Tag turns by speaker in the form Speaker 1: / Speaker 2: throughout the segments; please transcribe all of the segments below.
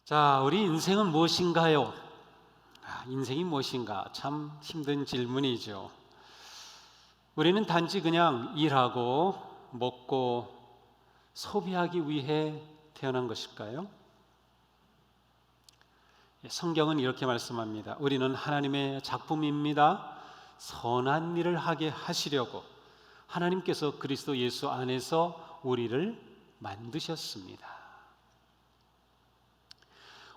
Speaker 1: 자, 우리 인생은 무엇인가요? 인생이 무엇인가? 참 힘든 질문이죠. 우리는 단지 그냥 일하고 먹고 소비하기 위해 태어난 것일까요? 성경은 이렇게 말씀합니다. 우리는 하나님의 작품입니다. 선한 일을 하게 하시려고 하나님께서 그리스도 예수 안에서 우리를 만드셨습니다.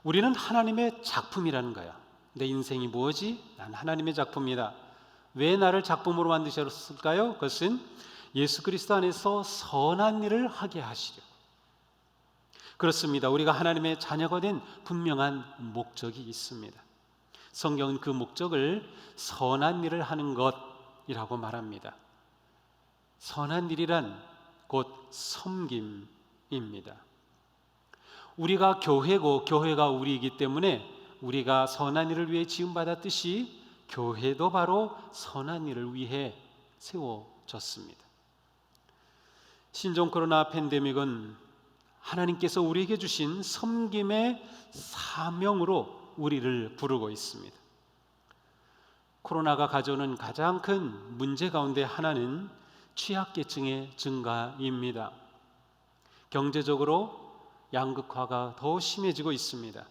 Speaker 1: 우리는 하나님의 작품이라는 거야. 내 인생이 뭐지? 난 하나님의 작품이다. 왜 나를 작품으로 만드셨을까요? 그것은 예수 그리스도 안에서 선한 일을 하게 하시려고. 그렇습니다. 우리가 하나님의 자녀가 된 분명한 목적이 있습니다. 성경은 그 목적을 선한 일을 하는 것이라고 말합니다. 선한 일이란 곧 섬김입니다. 우리가 교회고 교회가 우리이기 때문에 우리가 선한 일을 위해 지음받았듯이 교회도 바로 선한 일을 위해 세워졌습니다. 신종 코로나 팬데믹은 하나님께서 우리에게 주신 섬김의 사명으로 우리를 부르고 있습니다. 코로나가 가져오는 가장 큰 문제 가운데 하나는 취약계층의 증가입니다. 경제적으로 양극화가 더 심해지고 있습니다.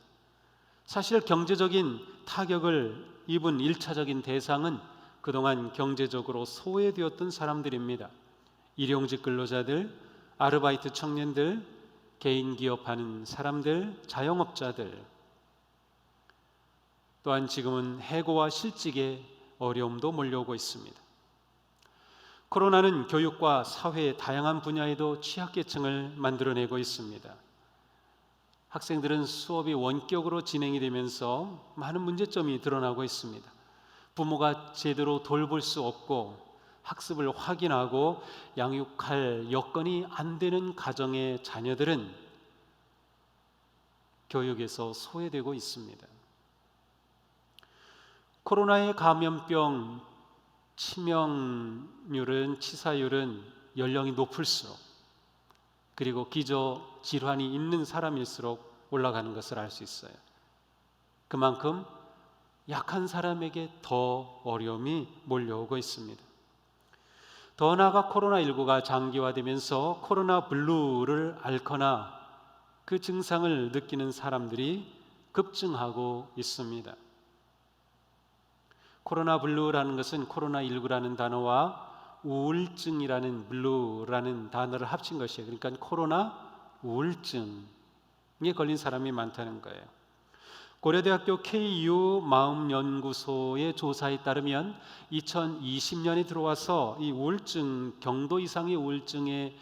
Speaker 1: 사실 경제적인 타격을 입은 1차적인 대상은 그동안 경제적으로 소외되었던 사람들입니다. 일용직 근로자들, 아르바이트 청년들, 개인 기업하는 사람들, 자영업자들, 또한 지금은 해고와 실직의 어려움도 몰려오고 있습니다. 코로나는 교육과 사회의 다양한 분야에도 취약계층을 만들어내고 있습니다. 학생들은 수업이 원격으로 진행이 되면서 많은 문제점이 드러나고 있습니다. 부모가 제대로 돌볼 수 없고 학습을 확인하고 양육할 여건이 안 되는 가정의 자녀들은 교육에서 소외되고 있습니다. 코로나의 감염병 치사율은 연령이 높을수록 그리고 기저 질환이 있는 사람일수록 올라가는 것을 알 수 있어요. 그만큼 약한 사람에게 더 어려움이 몰려오고 있습니다. 더 나아가 코로나19가 장기화되면서 코로나 블루를 앓거나 그 증상을 느끼는 사람들이 급증하고 있습니다. 코로나 블루라는 것은 코로나19라는 단어와 우울증이라는 블루라는 단어를 합친 것이에요. 그러니까 코로나 우울증에 걸린 사람이 많다는 거예요. 고려대학교 KU 마음연구소의 조사에 따르면 2020년에 들어와서 이 우울증, 경도 이상의 우울증을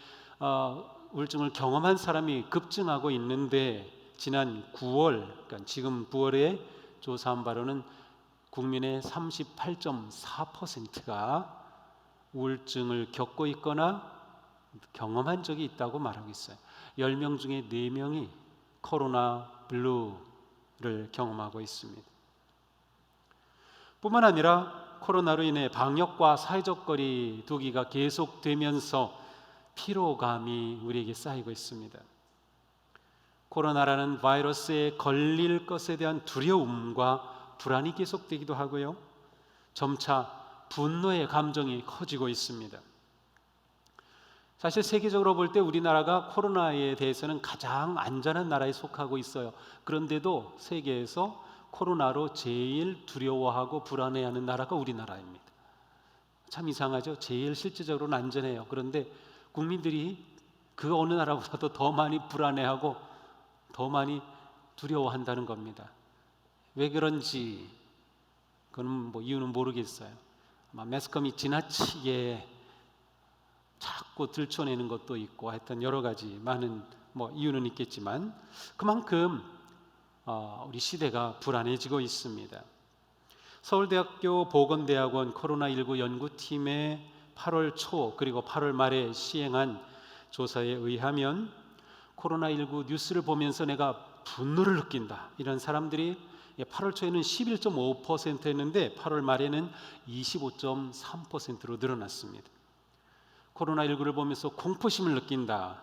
Speaker 1: 경험한 사람이 급증하고 있는데 지난 9월, 그러니까 지금 9월에 조사한 바로는 국민의 38.4%가 우울증을 겪고 있거나 경험한 적이 있다고 말하고 있어요. 10명 중에 4명이 코로나 블루를 경험하고 있습니다. 뿐만 아니라 코로나로 인해 방역과 사회적 거리 두기가 계속되면서 피로감이 우리에게 쌓이고 있습니다. 코로나라는 바이러스에 걸릴 것에 대한 두려움과 불안이 계속되기도 하고요. 점차 분노의 감정이 커지고 있습니다. 사실 세계적으로 볼 때 우리나라가 코로나에 대해서는 가장 안전한 나라에 속하고 있어요. 그런데도 세계에서 코로나로 제일 두려워하고 불안해하는 나라가 우리나라입니다. 참 이상하죠? 제일 실질적으로는 안전해요. 그런데 국민들이 그 어느 나라보다도 더 많이 불안해하고 더 많이 두려워한다는 겁니다. 왜 그런지 그건 이유는 모르겠어요. 아마 매스컴이 지나치게 자꾸 들춰내는 것도 있고 하여튼 여러 가지 많은 이유는 있겠지만 그만큼 우리 시대가 불안해지고 있습니다. 서울대학교 보건대학원 코로나19 연구팀의 8월 초 그리고 8월 말에 시행한 조사에 의하면 코로나19 뉴스를 보면서 내가 분노를 느낀다 이런 사람들이 8월 초에는 11.5%였는데 8월 말에는 25.3%로 늘어났습니다. 코로나19를 보면서 공포심을 느낀다.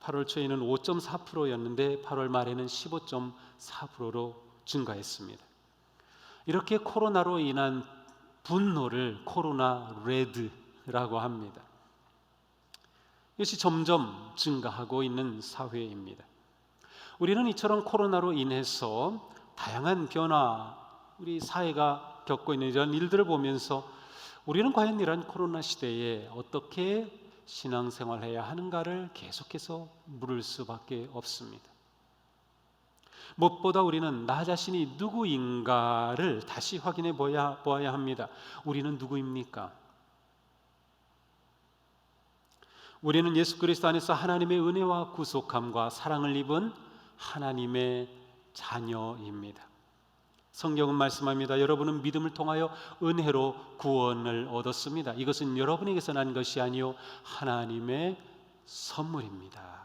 Speaker 1: 8월 초에는 5.4%였는데 8월 말에는 15.4%로 증가했습니다. 이렇게 코로나로 인한 분노를 코로나 레드라고 합니다. 이것이 점점 증가하고 있는 사회입니다. 우리는 이처럼 코로나로 인해서 다양한 변화, 우리 사회가 겪고 있는 이런 일들을 보면서 우리는 과연 이런 코로나 시대에 어떻게 신앙생활해야 하는가를 계속해서 물을 수밖에 없습니다. 무엇보다 우리는 나 자신이 누구인가를 다시 확인해 보아야 합니다. 우리는 누구입니까? 우리는 예수 그리스도 안에서 하나님의 은혜와 구속함과 사랑을 입은 하나님의 자녀입니다. 성경은 말씀합니다. 여러분은 믿음을 통하여 은혜로 구원을 얻었습니다. 이것은 여러분에게서 난 것이 아니요 하나님의 선물입니다.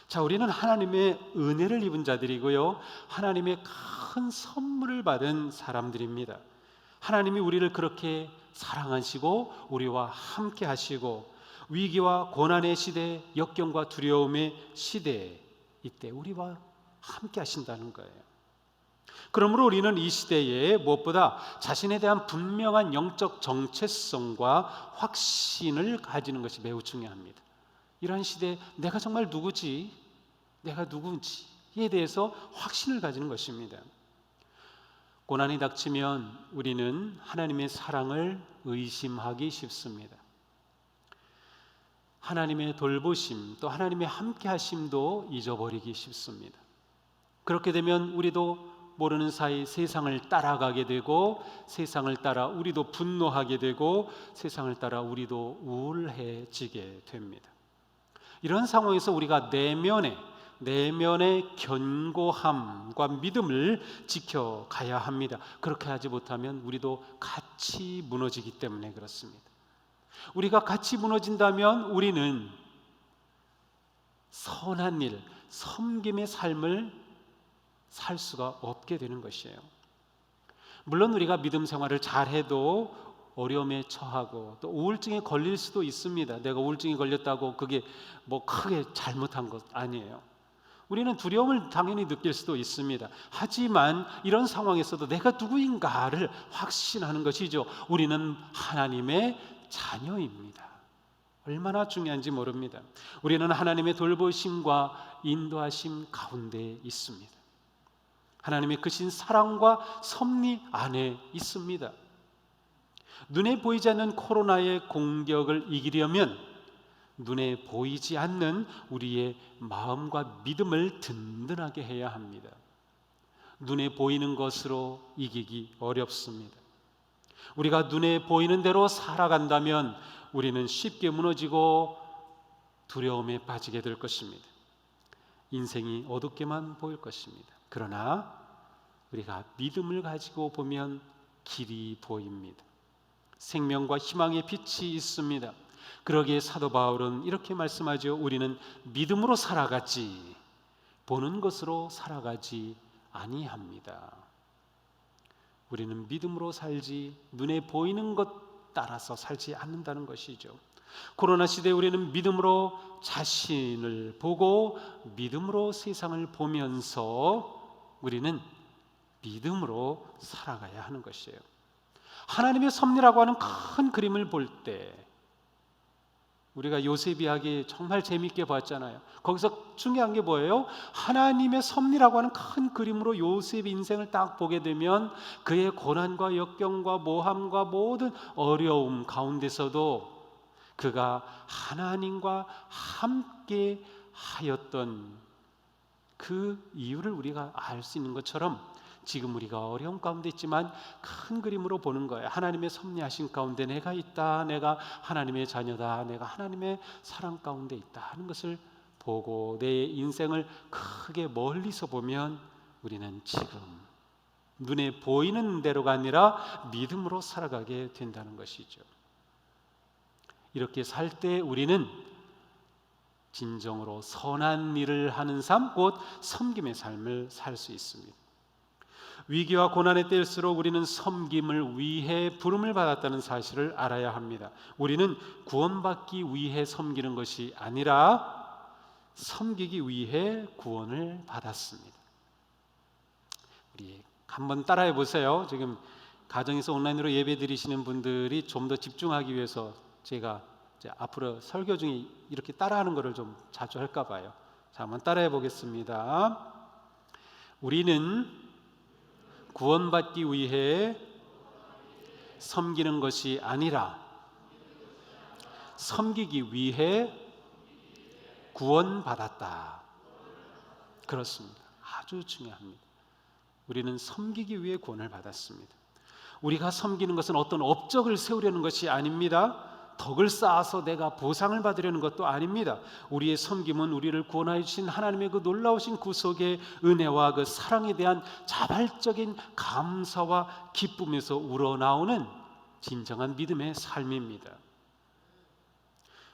Speaker 1: 자, 우리는 하나님의 은혜를 입은 자들이고요, 하나님의 큰 선물을 받은 사람들입니다. 하나님이 우리를 그렇게 사랑하시고 우리와 함께 하시고 위기와 고난의 시대, 역경과 두려움의 시대, 이때 우리와 함께 하신다는 거예요. 그러므로 우리는 이 시대에 무엇보다 자신에 대한 분명한 영적 정체성과 확신을 가지는 것이 매우 중요합니다. 이러한 시대에 내가 정말 누구지? 내가 누구지에 대해서 확신을 가지는 것입니다. 고난이 닥치면 우리는 하나님의 사랑을 의심하기 쉽습니다. 하나님의 돌보심, 또 하나님의 함께하심도 잊어버리기 쉽습니다. 그렇게 되면 우리도 모르는 사이 세상을 따라가게 되고, 세상을 따라 우리도 분노하게 되고, 세상을 따라 우리도 우울해지게 됩니다. 이런 상황에서 우리가 내면의 견고함과 믿음을 지켜가야 합니다. 그렇게 하지 못하면 우리도 같이 무너지기 때문에 그렇습니다. 우리가 같이 무너진다면 우리는 선한 일, 섬김의 삶을 살 수가 없게 되는 것이에요. 물론 우리가 믿음 생활을 잘해도 어려움에 처하고 또 우울증에 걸릴 수도 있습니다. 내가 우울증에 걸렸다고 그게 뭐 크게 잘못한 것 아니에요. 우리는 두려움을 당연히 느낄 수도 있습니다. 하지만 이런 상황에서도 내가 누구인가를 확신하는 것이죠. 우리는 하나님의 자녀입니다. 얼마나 중요한지 모릅니다. 우리는 하나님의 돌보심과 인도하심 가운데 있습니다. 하나님의 크신 사랑과 섭리 안에 있습니다. 눈에 보이지 않는 코로나의 공격을 이기려면 눈에 보이지 않는 우리의 마음과 믿음을 든든하게 해야 합니다. 눈에 보이는 것으로 이기기 어렵습니다. 우리가 눈에 보이는 대로 살아간다면 우리는 쉽게 무너지고 두려움에 빠지게 될 것입니다. 인생이 어둡게만 보일 것입니다. 그러나 우리가 믿음을 가지고 보면 길이 보입니다. 생명과 희망의 빛이 있습니다. 그러기에 사도 바울은 이렇게 말씀하죠. 우리는 믿음으로 살아가지 보는 것으로 살아가지 아니합니다. 우리는 믿음으로 살지 눈에 보이는 것 따라서 살지 않는다는 것이죠. 코로나 시대에 우리는 믿음으로 자신을 보고 믿음으로 세상을 보면서 우리는 믿음으로 살아가야 하는 것이에요. 하나님의 섭리라고 하는 큰 그림을 볼 때 우리가 요셉 이야기 정말 재미있게 봤잖아요. 거기서 중요한 게 뭐예요? 하나님의 섭리라고 하는 큰 그림으로 요셉 인생을 딱 보게 되면 그의 고난과 역경과 모함과 모든 어려움 가운데서도 그가 하나님과 함께 하였던 그 이유를 우리가 알 수 있는 것처럼 지금 우리가 어려움 가운데 있지만 큰 그림으로 보는 거예요. 하나님의 섭리하신 가운데 내가 있다, 내가 하나님의 자녀다, 내가 하나님의 사랑 가운데 있다 하는 것을 보고 내 인생을 크게 멀리서 보면 우리는 지금 눈에 보이는 대로가 아니라 믿음으로 살아가게 된다는 것이죠. 이렇게 살 때 우리는 진정으로 선한 일을 하는 삶, 곧 섬김의 삶을 살 수 있습니다. 위기와 고난의 때일수록 우리는 섬김을 위해 부름을 받았다는 사실을 알아야 합니다. 우리는 구원받기 위해 섬기는 것이 아니라 섬기기 위해 구원을 받았습니다. 우리 한번 따라해 보세요. 지금 가정에서 온라인으로 예배 드리시는 분들이 좀 더 집중하기 위해서 제가 이제 앞으로 설교 중에 이렇게 따라하는 것을 좀 자주 할까 봐요. 자, 한번 따라해 보겠습니다. 우리는 구원받기 위해 섬기는 것이 아니라 섬기기 위해 구원받았다. 그렇습니다. 아주 중요합니다. 우리는 섬기기 위해 구원을 받았습니다. 우리가 섬기는 것은 어떤 업적을 세우려는 것이 아닙니다. 덕을 쌓아서 내가 보상을 받으려는 것도 아닙니다. 우리의 섬김은 우리를 구원하여 주신 하나님의 그 놀라우신 구속의 은혜와 그 사랑에 대한 자발적인 감사와 기쁨에서 우러나오는 진정한 믿음의 삶입니다.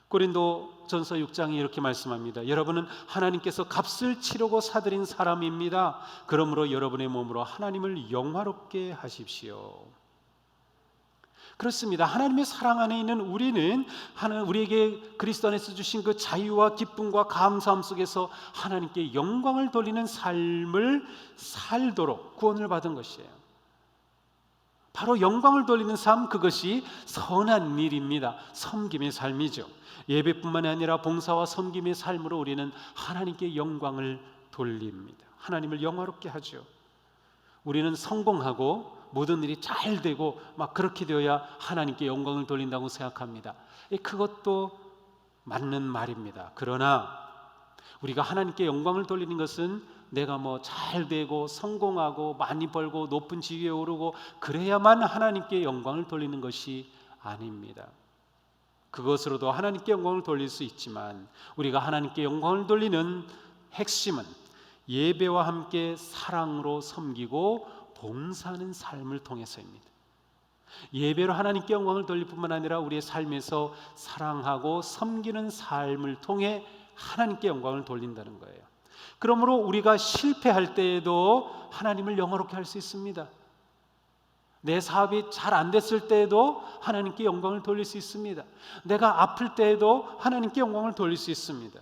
Speaker 1: 고린도전서 6장이 이렇게 말씀합니다. 여러분은 하나님께서 값을 치르고 사들인 사람입니다. 그러므로 여러분의 몸으로 하나님을 영화롭게 하십시오. 그렇습니다. 하나님의 사랑 안에 있는 우리는 우리에게 그리스도 안에서 주신 그 자유와 기쁨과 감사함 속에서 하나님께 영광을 돌리는 삶을 살도록 구원을 받은 것이에요. 바로 영광을 돌리는 삶, 그것이 선한 일입니다. 섬김의 삶이죠. 예배뿐만 아니라 봉사와 섬김의 삶으로 우리는 하나님께 영광을 돌립니다. 하나님을 영화롭게 하죠. 우리는 성공하고 모든 일이 잘 되고 막 그렇게 되어야 하나님께 영광을 돌린다고 생각합니다. 그것도 맞는 말입니다. 그러나 우리가 하나님께 영광을 돌리는 것은 내가 뭐 잘 되고 성공하고 많이 벌고 높은 지위에 오르고 그래야만 하나님께 영광을 돌리는 것이 아닙니다. 그것으로도 하나님께 영광을 돌릴 수 있지만 우리가 하나님께 영광을 돌리는 핵심은 예배와 함께 사랑으로 섬기고 봉사하는 삶을 통해서입니다. 예배로 하나님께 영광을 돌릴 뿐만 아니라 우리의 삶에서 사랑하고 섬기는 삶을 통해 하나님께 영광을 돌린다는 거예요. 그러므로 우리가 실패할 때에도 하나님을 영화롭게 할 수 있습니다. 내 사업이 잘 안 됐을 때에도 하나님께 영광을 돌릴 수 있습니다. 내가 아플 때에도 하나님께 영광을 돌릴 수 있습니다.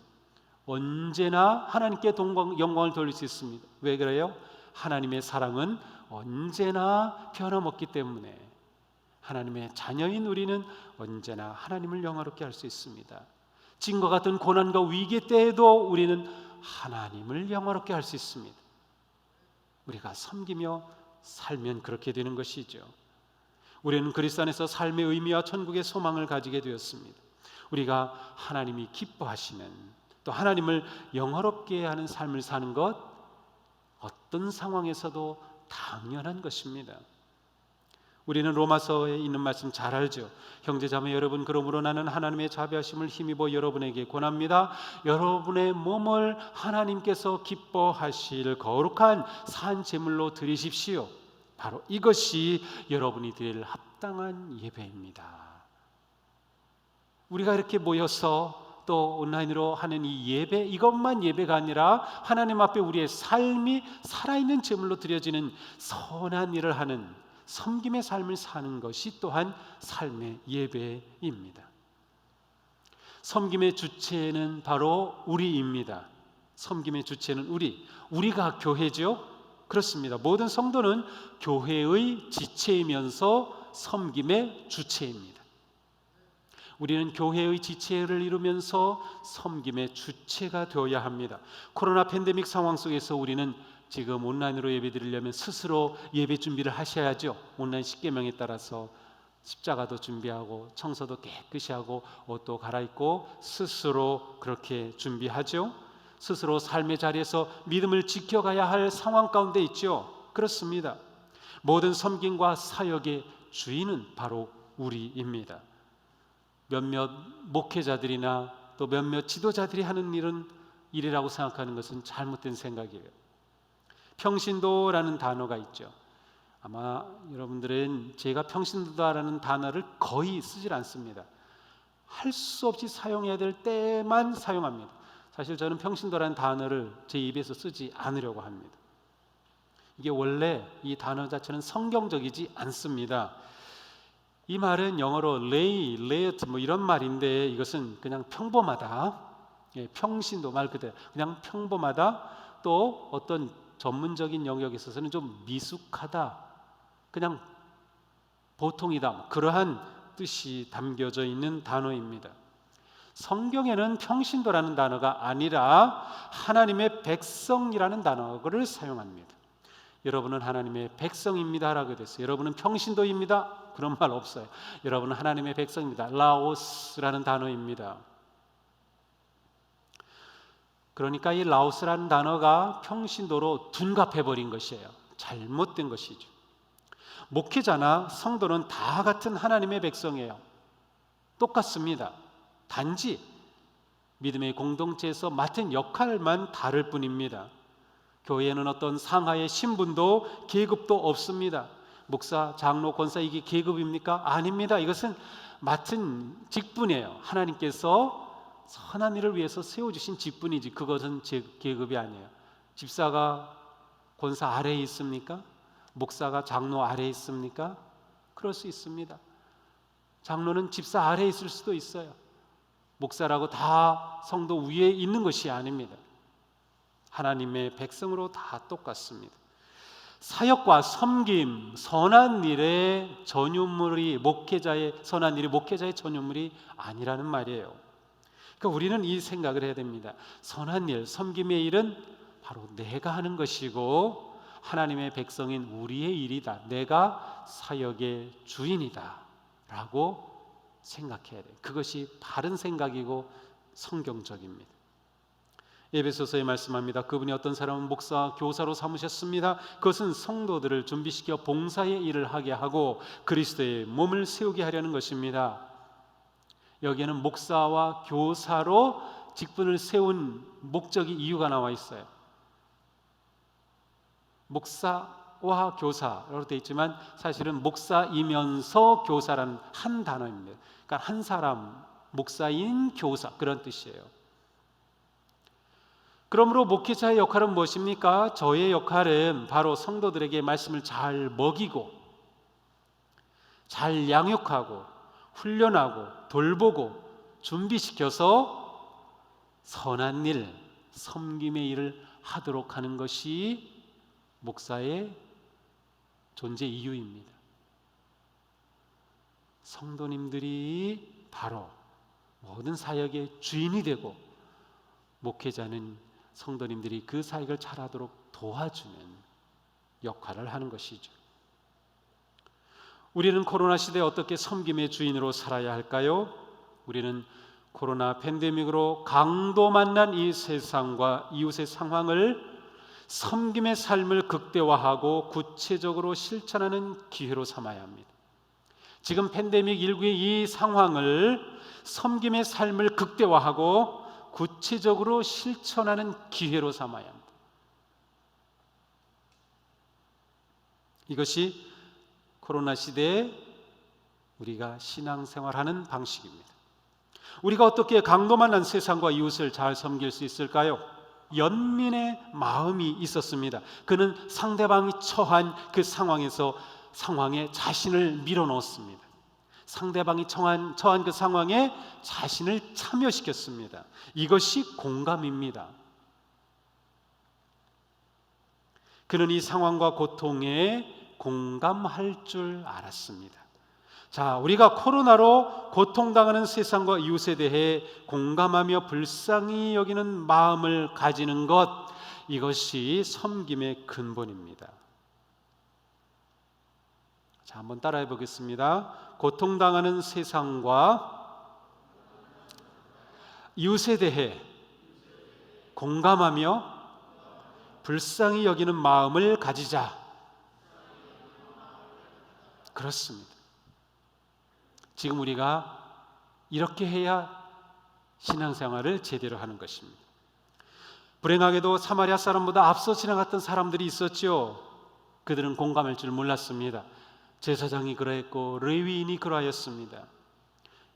Speaker 1: 언제나 하나님께 영광을 돌릴 수 있습니다. 왜 그래요? 하나님의 사랑은 언제나 변함없기 때문에 하나님의 자녀인 우리는 언제나 하나님을 영화롭게 할 수 있습니다. 지금과 같은 고난과 위기 때에도 우리는 하나님을 영화롭게 할 수 있습니다. 우리가 섬기며 살면 그렇게 되는 것이죠. 우리는 그리스도 안에서 삶의 의미와 천국의 소망을 가지게 되었습니다. 우리가 하나님이 기뻐하시는 또 하나님을 영화롭게 하는 삶을 사는 것 어떤 상황에서도 당연한 것입니다. 우리는 로마서에 있는 말씀 잘 알죠. 형제자매 여러분, 그러므로 나는 하나님의 자비하심을 힘입어 여러분에게 권합니다. 여러분의 몸을 하나님께서 기뻐하실 거룩한 산 제물로 드리십시오. 바로 이것이 여러분이 드릴 합당한 예배입니다. 우리가 이렇게 모여서 또 온라인으로 하는 이 예배, 이것만 예배가 아니라 하나님 앞에 우리의 삶이 살아있는 제물로 드려지는 선한 일을 하는 섬김의 삶을 사는 것이 또한 삶의 예배입니다. 섬김의 주체는 바로 우리입니다. 섬김의 주체는 우리가 교회죠. 그렇습니다. 모든 성도는 교회의 지체이면서 섬김의 주체입니다. 우리는 교회의 지체를 이루면서 섬김의 주체가 되어야 합니다. 코로나 팬데믹 상황 속에서 우리는 지금 온라인으로 예배드리려면 스스로 예배 준비를 하셔야죠. 온라인 십계명에 따라서 십자가도 준비하고 청소도 깨끗이 하고 옷도 갈아입고 스스로 그렇게 준비하죠. 스스로 삶의 자리에서 믿음을 지켜가야 할 상황 가운데 있죠. 그렇습니다. 모든 섬김과 사역의 주인은 바로 우리입니다. 몇몇 목회자들이나 또 몇몇 지도자들이 하는 일이라고 생각하는 것은 잘못된 생각이에요. 평신도라는 단어가 있죠. 아마 여러분들은 제가 평신도다라는 단어를 거의 쓰질 않습니다. 할 수 없이 사용해야 될 때만 사용합니다. 사실 저는 평신도라는 단어를 제 입에서 쓰지 않으려고 합니다. 이게 원래 이 단어 자체는 성경적이지 않습니다. 이 말은 영어로 lay, layet 뭐 이런 말인데 이것은 그냥 평범하다, 예, 평신도 말 그대로 그냥 평범하다. 또 어떤 전문적인 영역에 있어서는 좀 미숙하다, 그냥 보통이다, 그러한 뜻이 담겨져 있는 단어입니다. 성경에는 평신도라는 단어가 아니라 하나님의 백성이라는 단어를 사용합니다. 여러분은 하나님의 백성입니다 라고 됐어요. 여러분은 평신도입니다, 그런 말 없어요. 여러분은 하나님의 백성입니다. 라오스라는 단어입니다. 그러니까 이 라오스라는 단어가 평신도로 둔갑해버린 것이에요. 잘못된 것이죠. 목회자나 성도는 다 같은 하나님의 백성이에요. 똑같습니다. 단지 믿음의 공동체에서 맡은 역할만 다를 뿐입니다. 교회에는 어떤 상하의 신분도 계급도 없습니다. 목사, 장로, 권사 이게 계급입니까? 아닙니다. 이것은 맡은 직분이에요. 하나님께서 선한 일을 위해서 세워주신 직분이지 그것은 제 계급이 아니에요. 집사가 권사 아래에 있습니까? 목사가 장로 아래에 있습니까? 그럴 수 있습니다. 장로는 집사 아래에 있을 수도 있어요. 목사라고 다 성도 위에 있는 것이 아닙니다. 하나님의 백성으로 다 똑같습니다. 사역과 섬김, 선한 일의 전유물이 목회자의 선한 일이 목회자의 전유물이 아니라는 말이에요. 그러니까 우리는 이 생각을 해야 됩니다. 선한 일, 섬김의 일은 바로 내가 하는 것이고 하나님의 백성인 우리의 일이다. 내가 사역의 주인이다 라고 생각해야 돼요. 그것이 바른 생각이고 성경적입니다. 에베소서에 말씀합니다. 그분이 어떤 사람은 목사, 교사로 삼으셨습니다. 그것은 성도들을 준비시켜 봉사의 일을 하게 하고 그리스도의 몸을 세우게 하려는 것입니다. 여기에는 목사와 교사로 직분을 세운 목적이 이유가 나와 있어요. 목사와 교사라고 되어 있지만 사실은 목사이면서 교사라는 한 단어입니다. 그러니까 한 사람, 목사인 교사, 그런 뜻이에요. 그러므로 목회자의 역할은 무엇입니까? 저의 역할은 바로 성도들에게 말씀을 잘 먹이고 잘 양육하고 훈련하고 돌보고 준비시켜서 선한 일, 섬김의 일을 하도록 하는 것이 목사의 존재 이유입니다. 성도님들이 바로 모든 사역의 주인이 되고 목회자는 성도님들이 그 사역을 잘하도록 도와주는 역할을 하는 것이죠. 우리는 코로나 시대에 어떻게 섬김의 주인으로 살아야 할까요? 우리는 코로나 팬데믹으로 강도 만난 이 세상과 이웃의 상황을 섬김의 삶을 극대화하고 구체적으로 실천하는 기회로 삼아야 합니다. 지금 팬데믹 19의 이 상황을 섬김의 삶을 극대화하고 구체적으로 실천하는 기회로 삼아야 합니다. 이것이 코로나 시대에 우리가 신앙생활하는 방식입니다. 우리가 어떻게 강도 만난 세상과 이웃을 잘 섬길 수 있을까요? 연민의 마음이 있었습니다. 그는 상대방이 처한 그 상황에 자신을 밀어넣었습니다. 상대방이 처한 그 상황에 자신을 참여시켰습니다. 이것이 공감입니다. 그는 이 상황과 고통에 공감할 줄 알았습니다. 자, 우리가 코로나로 고통당하는 세상과 이웃에 대해 공감하며 불쌍히 여기는 마음을 가지는 것, 이것이 섬김의 근본입니다. 자, 한번 따라해 보겠습니다. 고통당하는 세상과 이웃에 대해 공감하며 불쌍히 여기는 마음을 가지자. 그렇습니다. 지금 우리가 이렇게 해야 신앙생활을 제대로 하는 것입니다. 불행하게도 사마리아 사람보다 앞서 지나갔던 사람들이 있었죠. 그들은 공감할 줄 몰랐습니다. 제사장이 그러했고 레위인이 그러하였습니다.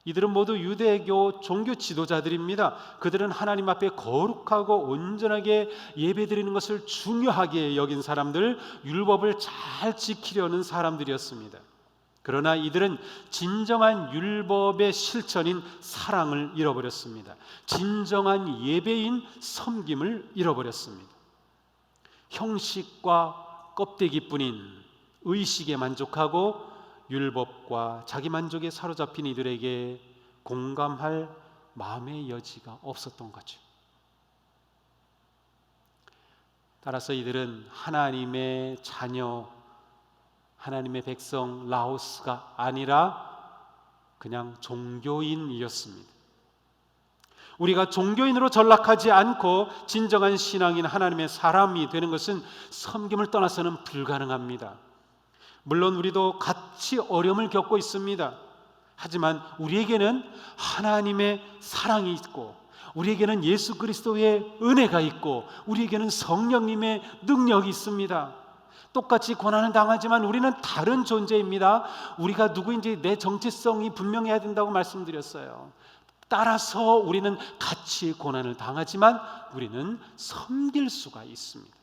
Speaker 1: 이들은 모두 유대교 종교 지도자들입니다. 그들은 하나님 앞에 거룩하고 온전하게 예배드리는 것을 중요하게 여긴 사람들, 율법을 잘 지키려는 사람들이었습니다. 그러나 이들은 진정한 율법의 실천인 사랑을 잃어버렸습니다. 진정한 예배인 섬김을 잃어버렸습니다. 형식과 껍데기뿐인 의식에 만족하고 율법과 자기 만족에 사로잡힌 이들에게 공감할 마음의 여지가 없었던 거죠. 따라서 이들은 하나님의 자녀, 하나님의 백성 라오스가 아니라 그냥 종교인이었습니다. 우리가 종교인으로 전락하지 않고 진정한 신앙인 하나님의 사람이 되는 것은 섬김을 떠나서는 불가능합니다. 물론 우리도 같이 어려움을 겪고 있습니다. 하지만 우리에게는 하나님의 사랑이 있고, 우리에게는 예수 그리스도의 은혜가 있고, 우리에게는 성령님의 능력이 있습니다. 똑같이 고난을 당하지만 우리는 다른 존재입니다. 우리가 누구인지 내 정체성이 분명해야 된다고 말씀드렸어요. 따라서 우리는 같이 고난을 당하지만 우리는 섬길 수가 있습니다.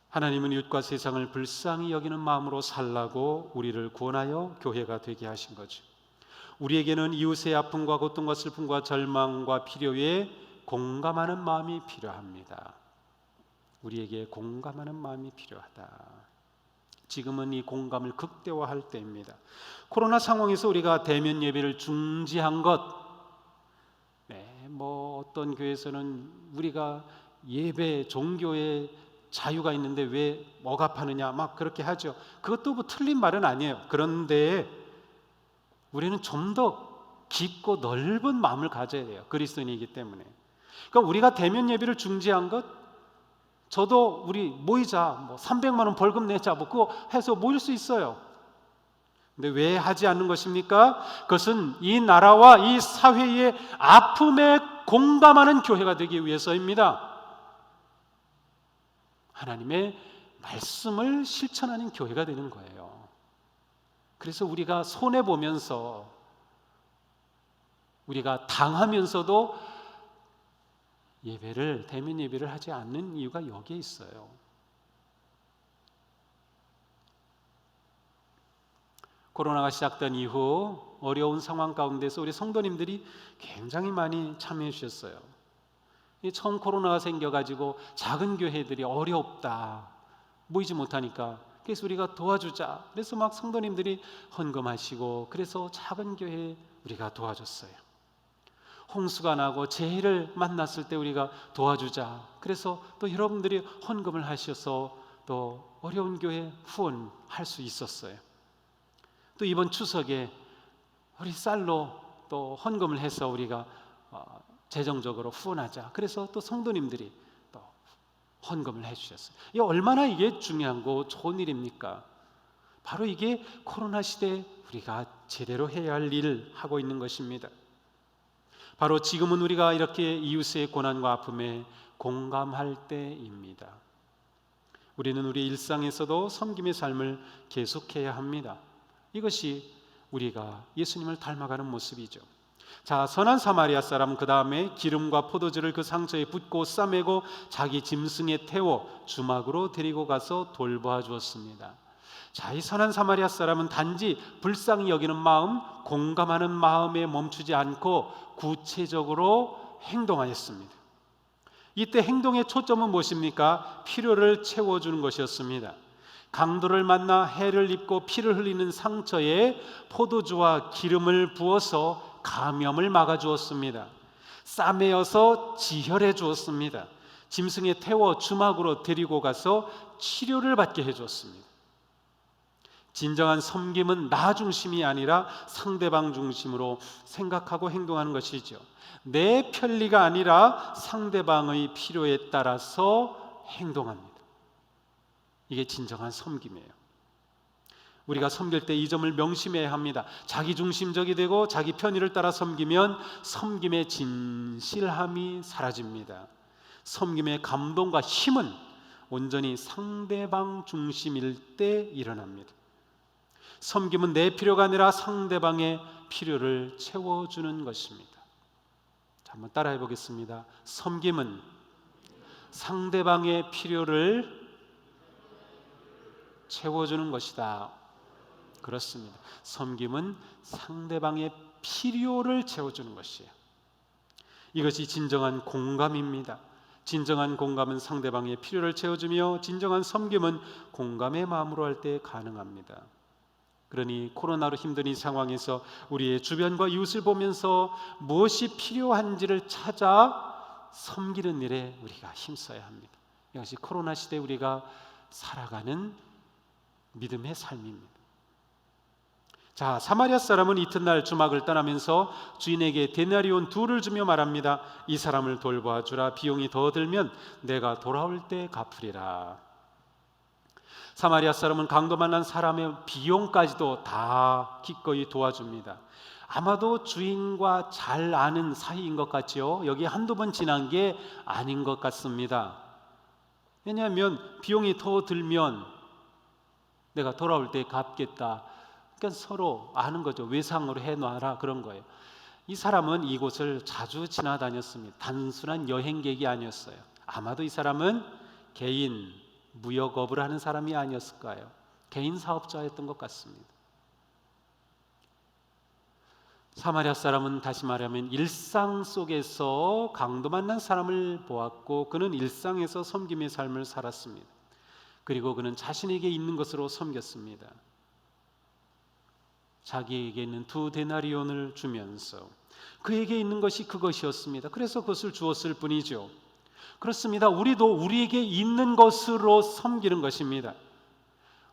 Speaker 1: 하나님은 이웃과 세상을 불쌍히 여기는 마음으로 살라고 우리를 구원하여 교회가 되게 하신 거죠. 우리에게는 이웃의 아픔과 고통과 슬픔과 절망과 필요에 공감하는 마음이 필요합니다. 우리에게 공감하는 마음이 필요하다. 지금은 이 공감을 극대화할 때입니다. 코로나 상황에서 우리가 대면 예배를 중지한 것, 어떤 교회에서는 우리가 예배, 종교의 자유가 있는데 왜 억압하느냐 막 그렇게 하죠. 그것도 뭐 틀린 말은 아니에요. 그런데 우리는 좀 더 깊고 넓은 마음을 가져야 돼요. 그리스도인이기 때문에. 그러니까 우리가 대면 예배를 중지한 것, 저도 우리 모이자, 300만 원 벌금 내자, 그거 해서 모일 수 있어요. 근데 왜 하지 않는 것입니까? 그것은 이 나라와 이 사회의 아픔에 공감하는 교회가 되기 위해서입니다. 하나님의 말씀을 실천하는 교회가 되는 거예요. 그래서 우리가 손해보면서, 우리가 당하면서도 대면 예배를 하지 않는 이유가 여기에 있어요. 코로나가 시작된 이후 어려운 상황 가운데서 우리 성도님들이 굉장히 많이 참여해 주셨어요. 처음 코로나가 생겨가지고 작은 교회들이 어렵다, 모이지 못하니까, 그래서 우리가 도와주자, 그래서 막 성도님들이 헌금하시고, 그래서 작은 교회 우리가 도와줬어요. 홍수가 나고 재해를 만났을 때 우리가 도와주자, 그래서 또 여러분들이 헌금을 하셔서 또 어려운 교회 후원할 수 있었어요. 또 이번 추석에 우리 쌀로 또 헌금을 해서 우리가 재정적으로 후원하자, 그래서 또 성도님들이 또 헌금을 해주셨어요. 이게 얼마나 이게 중요하고 좋은 일입니까? 바로 이게 코로나 시대에 우리가 제대로 해야 할 일을 하고 있는 것입니다. 바로 지금은 우리가 이렇게 이웃의 고난과 아픔에 공감할 때입니다. 우리는 우리 일상에서도 섬김의 삶을 계속해야 합니다. 이것이 우리가 예수님을 닮아가는 모습이죠. 자, 선한 사마리아 사람은 그 다음에 기름과 포도주를 그 상처에 붓고 싸매고 자기 짐승에 태워 주막으로 데리고 가서 돌보아 주었습니다. 자, 이 선한 사마리아 사람은 단지 불쌍히 여기는 마음, 공감하는 마음에 멈추지 않고 구체적으로 행동하였습니다. 이때 행동의 초점은 무엇입니까? 필요를 채워주는 것이었습니다. 강도를 만나 해를 입고 피를 흘리는 상처에 포도주와 기름을 부어서 감염을 막아주었습니다. 싸매어서 지혈해 주었습니다. 짐승에 태워 주막으로 데리고 가서 치료를 받게 해주었습니다. 진정한 섬김은 나 중심이 아니라 상대방 중심으로 생각하고 행동하는 것이죠. 내 편리가 아니라 상대방의 필요에 따라서 행동합니다. 이게 진정한 섬김이에요. 우리가 섬길 때 이 점을 명심해야 합니다. 자기중심적이 되고 자기 편의를 따라 섬기면 섬김의 진실함이 사라집니다. 섬김의 감동과 힘은 온전히 상대방 중심일 때 일어납니다. 섬김은 내 필요가 아니라 상대방의 필요를 채워주는 것입니다. 자, 한번 따라해 보겠습니다. 섬김은 상대방의 필요를 채워주는 것이다. 그렇습니다. 섬김은 상대방의 필요를 채워주는 것이에요. 이것이 진정한 공감입니다. 진정한 공감은 상대방의 필요를 채워주며 진정한 섬김은 공감의 마음으로 할 때 가능합니다. 그러니 코로나로 힘든 이 상황에서 우리의 주변과 이웃을 보면서 무엇이 필요한지를 찾아 섬기는 일에 우리가 힘써야 합니다. 이것이 코로나 시대에 우리가 살아가는 믿음의 삶입니다. 자, 사마리아 사람은 이튿날 주막을 떠나면서 주인에게 데나리온 2를 주며 말합니다. 이 사람을 돌보아 주라. 비용이 더 들면 내가 돌아올 때 갚으리라. 사마리아 사람은 강도 만난 사람의 비용까지도 다 기꺼이 도와줍니다. 아마도 주인과 잘 아는 사이인 것 같지요. 여기 한두 번 지난 게 아닌 것 같습니다. 왜냐하면 비용이 더 들면 내가 돌아올 때 갚겠다. 그러니까 서로 아는 거죠. 외상으로 해놔라 그런 거예요. 이 사람은 이곳을 자주 지나다녔습니다. 단순한 여행객이 아니었어요. 아마도 이 사람은 개인 무역업을 하는 사람이 아니었을까요? 개인 사업자였던 것 같습니다. 사마리아 사람은 다시 말하면 일상 속에서 강도 만난 사람을 보았고 그는 일상에서 섬김의 삶을 살았습니다. 그리고 그는 자신에게 있는 것으로 섬겼습니다. 자기에게 있는 2 데나리온을 주면서 그에게 있는 것이 그것이었습니다. 그래서 그것을 주었을 뿐이죠. 그렇습니다. 우리도 우리에게 있는 것으로 섬기는 것입니다.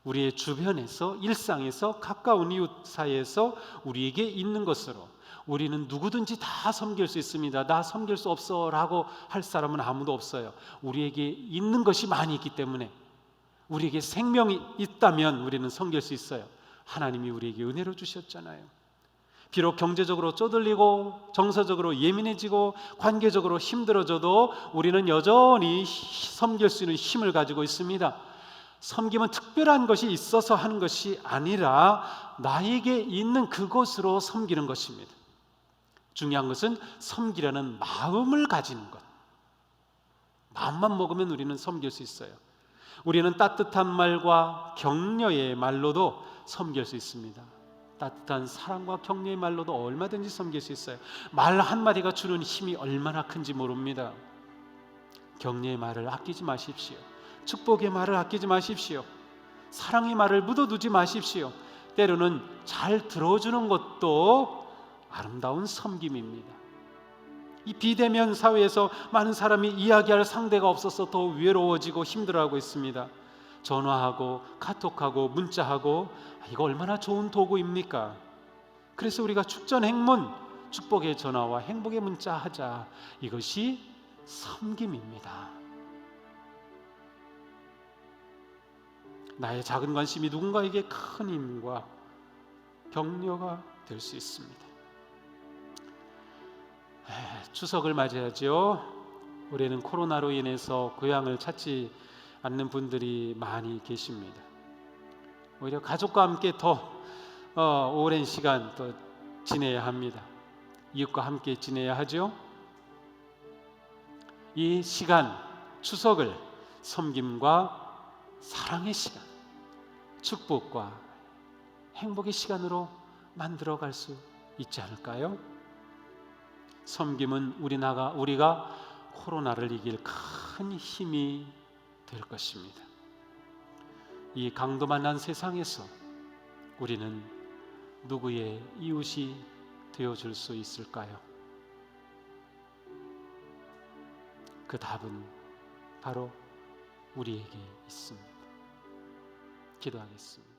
Speaker 1: 우리의 주변에서, 일상에서, 가까운 이웃 사이에서 우리에게 있는 것으로 우리는 누구든지 다 섬길 수 있습니다. 나 섬길 수 없어 라고 할 사람은 아무도 없어요. 우리에게 있는 것이 많이 있기 때문에, 우리에게 생명이 있다면 우리는 섬길 수 있어요. 하나님이 우리에게 은혜로 주셨잖아요. 비록 경제적으로 쪼들리고 정서적으로 예민해지고 관계적으로 힘들어져도 우리는 여전히 섬길 수 있는 힘을 가지고 있습니다. 섬김은 특별한 것이 있어서 하는 것이 아니라 나에게 있는 그것으로 섬기는 것입니다. 중요한 것은 섬기려는 마음을 가지는 것. 마음만 먹으면 우리는 섬길 수 있어요. 우리는 따뜻한 말과 격려의 말로도 섬길 수 있습니다. 따뜻한 사랑과 격려의 말로도 얼마든지 섬길 수 있어요. 말 한마디가 주는 힘이 얼마나 큰지 모릅니다. 격려의 말을 아끼지 마십시오. 축복의 말을 아끼지 마십시오. 사랑의 말을 묻어두지 마십시오. 때로는 잘 들어주는 것도 아름다운 섬김입니다. 이 비대면 사회에서 많은 사람이 이야기할 상대가 없어서 더 외로워지고 힘들어하고 있습니다. 전화하고 카톡하고 문자하고 이거 얼마나 좋은 도구입니까? 그래서 우리가 축전행문, 축복의 전화와 행복의 문자 하자. 이것이 섬김입니다. 나의 작은 관심이 누군가에게 큰 힘과 격려가 될 수 있습니다. 추석을 맞이하죠. 올해는 코로나로 인해서 고향을 찾지 않는 분들이 많이 계십니다. 오히려 가족과 함께 더 오랜 시간 또 지내야 합니다. 이웃과 함께 지내야 하죠. 이 시간, 추석을 섬김과 사랑의 시간, 축복과 행복의 시간으로 만들어갈 수 있지 않을까요? 섬김은 우리가 코로나를 이길 큰 힘이 될 것입니다. 이 강도 만난 세상에서 우리는 누구의 이웃이 되어줄 수 있을까요? 그 답은 바로 우리에게 있습니다. 기도하겠습니다.